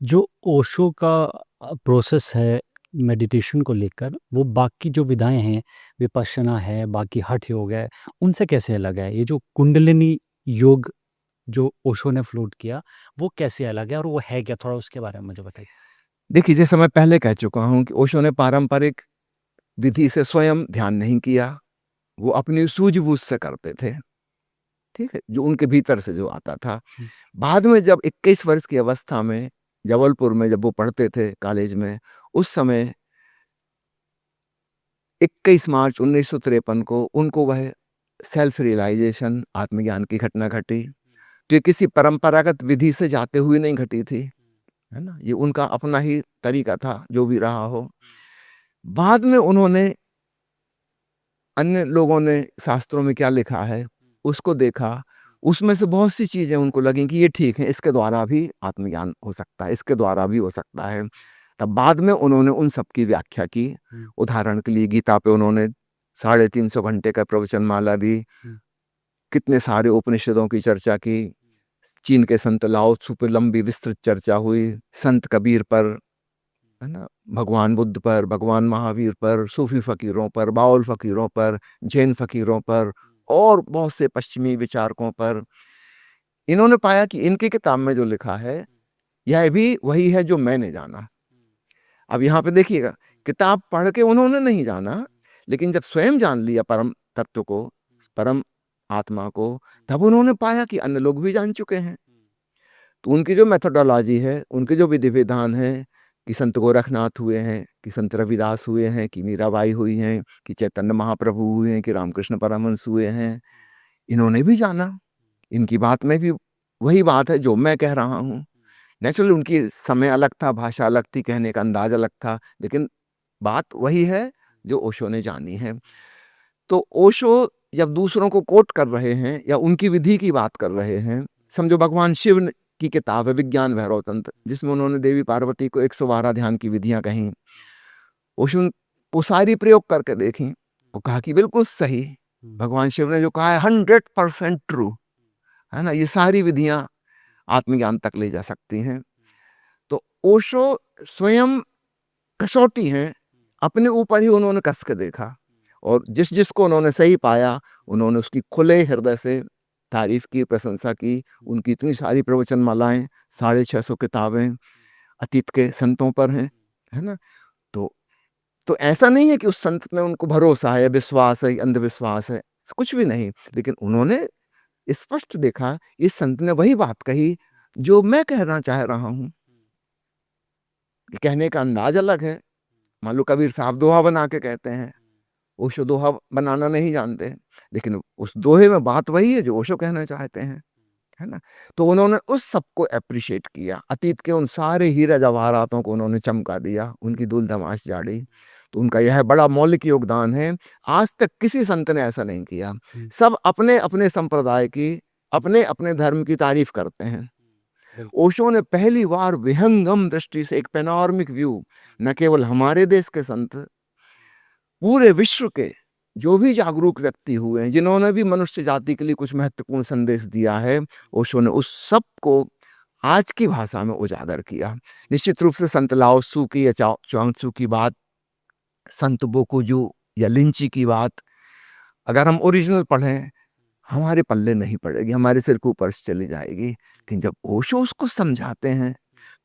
जो ओशो का प्रोसेस है मेडिटेशन को लेकर, वो बाकी जो विधाएँ हैं, विपश्यना है, बाकी हठ योग है, उनसे कैसे अलग है? ये जो कुंडलिनी योग जो ओशो ने फ्लोट किया, वो कैसे अलग है और वो है क्या? थोड़ा उसके बारे में मुझे बताइए। देखिए, जैसे मैं पहले कह चुका हूँ कि ओशो ने पारंपरिक विधि से स्वयं ध्यान नहीं किया, वो अपनी सूझबूझ से करते थे, ठीक है? जो उनके भीतर से जो आता था। हुँ, बाद में जब 21 वर्ष की अवस्था में, जबलपुर में जब वो पढ़ते थे कॉलेज में, उस समय 21 मार्च 1953 को उनको वह सेल्फ रियलाइज़ेशन आत्मज्ञान की घटना घटी। तो ये किसी परंपरागत विधि से जाते हुए नहीं घटी थी, है ना? ये उनका अपना ही तरीका था, जो भी रहा हो। बाद में उन्होंने अन्य लोगों ने शास्त्रों में क्या लिखा है, उसको देखा, उसमें से बहुत सी चीज़ें उनको लगीं कि ये ठीक है, इसके द्वारा भी आत्मज्ञान हो सकता है, इसके द्वारा भी हो सकता है। तब बाद में उन्होंने उन सब की व्याख्या की। हुँ, उदाहरण के लिए गीता पे उन्होंने 350 घंटे का प्रवचनमाला दी, हुँ, कितने सारे उपनिषदों की चर्चा की, चीन के संत लाओ त्सु पे लंबी विस्तृत चर्चा हुई, संत कबीर पर, है ना? भगवान बुद्ध पर, भगवान महावीर पर, सूफी फ़कीरों पर, बाउल फ़कीरों पर, जैन फ़कीरों पर और बहुत से पश्चिमी विचारकों पर। इन्होंने पाया कि इनकी किताब में जो लिखा है, यह भी वही है जो मैंने जाना। अब यहाँ पे देखिएगा, किताब पढ़ के उन्होंने नहीं जाना, लेकिन जब स्वयं जान लिया परम तत्व को, परम आत्मा को, तब उन्होंने पाया कि अन्य लोग भी जान चुके हैं। तो उनकी जो मेथोडोलॉजी है, उनके जो विधि-विधान हैं, कि संत गोरखनाथ हुए हैं, कि संत रविदास हुए हैं, कि मीराबाई हुई हैं, कि चैतन्य महाप्रभु हुए हैं, कि रामकृष्ण परमहंस हुए हैं, इन्होंने भी जाना। इनकी बात में भी वही बात है जो मैं कह रहा हूँ। नेचुरली उनकी समय अलग था, भाषा अलग थी, कहने का अंदाज़ अलग था, लेकिन बात वही है जो ओशो ने जानी है। तो ओशो जब दूसरों को कोट कर रहे हैं या उनकी विधि की बात कर रहे हैं, समझो भगवान शिव की किताब है विज्ञान भैरव तंत्र, जिसमें उन्होंने देवी पार्वती को 112 ध्यान की विधियां कहीं। ओशो वो सारी प्रयोग करके देखी, वो कहा कि बिल्कुल सही, हुँ, भगवान शिव ने जो कहा है 100% ट्रू, है ना? ये सारी विधियां आत्मज्ञान तक ले जा सकती हैं। तो ओशो स्वयं कसौटी हैं, अपने ऊपर ही उन्होंने कस के देखा और जिसको उन्होंने सही पाया, उन्होंने उसकी खुले हृदय से तारीफ़ की, प्रशंसा की। उनकी इतनी सारी प्रवचनमालाएँ, 650 किताबें अतीत के संतों पर हैं, है ना? तो ऐसा नहीं है कि उस संत में उनको भरोसा है, विश्वास है, अंधविश्वास है, कुछ भी नहीं। लेकिन उन्होंने स्पष्ट देखा, इस संत ने वही बात कही, जो मैं कहना चाह रहा हूँ। कहने का अंदाज़ अलग है। मान लो कबीर साहब दोहा बना के कहते हैं, ओशो दोहा बनाना नहीं जानते, लेकिन उस दोहे में बात वही है जो ओशो कहना चाहते हैं, है ना? तो उन्होंने उस सबको एप्रिशिएट किया, अतीत के उन सारे हीरा जवाहरातों को उन्होंने चमका दिया, उनकी धूल धमास झाड़ी। तो उनका यह बड़ा मौलिक योगदान है, आज तक किसी संत ने ऐसा नहीं किया। हुँ, सब अपने-अपने संप्रदाय की, अपने-अपने धर्म की तारीफ़ करते हैं। बिल्कुल। ओशो ने पहली बार विहंगम दृष्टि से एक पैनोरामिक व्यू, न केवल हमारे देश के संत, पूरे विश्व के जो भी जागरूक व्यक्ति हुए हैं, जिन्होंने भी मनुष्य जाति के लिए कुछ महत्वपूर्ण संदेश दिया है, ओशो ने उस सब को आज की भाषा में उजागर किया। निश्चित रूप से संत लाओ त्सु की या च्वांग त्सु की बात, संत बोकुजू या लिंची की बात, अगर हम ओरिजिनल पढ़ें, हमारे पल्ले नहीं पड़ेगी, हमारे सिर के ऊपर से चली जाएगी। लेकिन जब ओशो उसको समझाते हैं,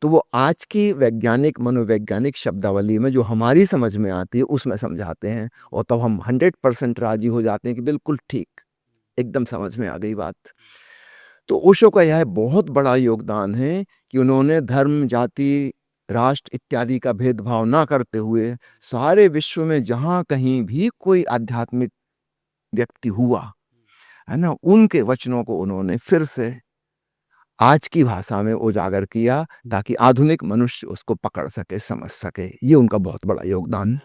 तो वो आज की वैज्ञानिक, मनोवैज्ञानिक शब्दावली में जो हमारी समझ में आती है, उसमें समझाते हैं और तब हम 100% राज़ी हो जाते हैं कि बिल्कुल ठीक, एकदम समझ में आ गई बात। तो ओशो का यह बहुत बड़ा योगदान है कि उन्होंने धर्म, जाति, राष्ट्र इत्यादि का भेदभाव ना करते हुए, सारे विश्व में जहाँ कहीं भी कोई आध्यात्मिक व्यक्ति हुआ, है ना? उनके वचनों को उन्होंने फिर से आज की भाषा में उजागर किया, हुँ। ताकि आधुनिक मनुष्य उसको पकड़ सके, समझ सके। ये उनका बहुत बड़ा योगदान।